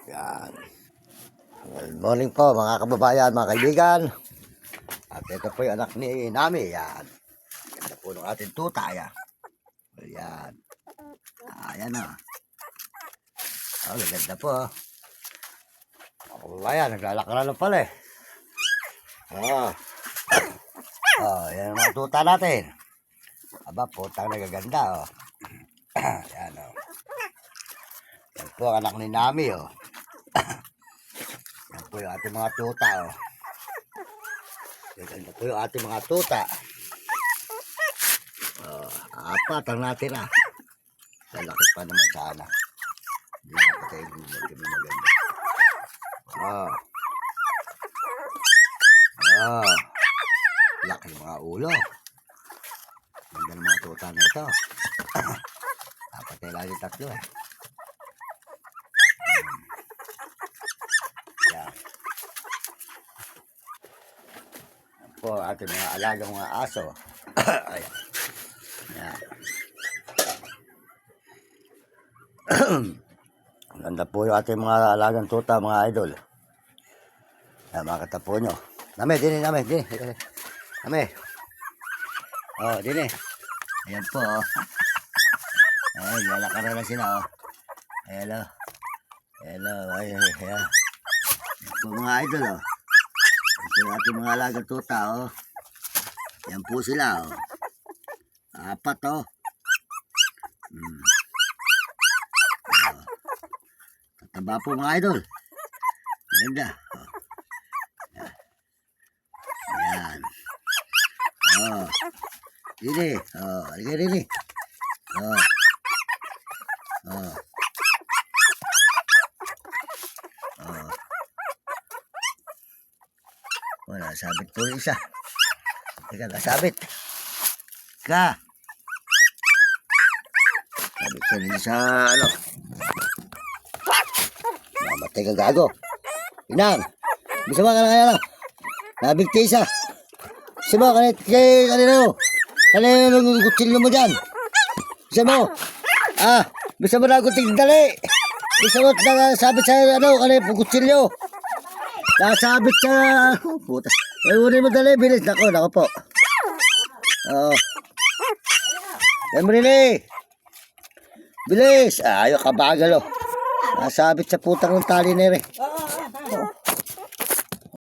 Yan. Good morning po mga kababayan, mga kaibigan. At ito po yung anak ni Nami. Yan. Yan po ng ating tuta. Yan. Yan. Ayan na. Oh, ganda po. Mga kababayan, naglalakara lang pala eh. Oh. Oh, yan ang mga tuta natin. Aba, putang nagaganda oh. Yan oh. Yan po ang anak ni Nami oh. Yan po yung ating mga tuta oh. Yan po yung ating mga tuta. Oh, apat ang natin ah. Lalaki pa naman sana. Hindi na patay yung maganda. Oh. Oh. Laki ng mga ulo. Ganda ng mga tuta na ito. Dapat ay lagi tatlo eh. Yan. Yan po ating mga alagang mga aso. Ayan. Yan. Ganda po yung ating mga alagang tuta, mga idol. Yan, mga katapo nyo. Nami, dini, Nami, dini. Nami. Oh, dini. Ayan po, oh. Ay, lalakaran na sila, oh. Hello. Hello, ay, ay, ayan. Yan po mga idol, oh. Yan po yung ating mga alagang tuta, oh. Yan po sila, oh. Apat, oh. Hmm. Tataba po mga idol. Ganda. Oh. Yan. Oh. Dini. Oh, halika dini. Oh. Oh. Oh. Oh, nasabit po yung isa. Teka, nasabit. Ka. Sabit ko rin sa ano. Namatay ka gago. Inang. Bisa ba ka na kaya lang? Nabigti isa. Bisa ba kanina mo? Kanina mo kutsilyo mo dyan. Bisa mo. Ah, bisa mo na kuting dali. Bisa mo nasabit sa ano, kanina kutsilyo. Nasabit sa... Puta. Ay, unin mo dali, bilis. Nako po. Oo. Yan mo rin eh. Bilis. Ah, ayaw kabagal oh. Nasabit sa putang ng tali na rin.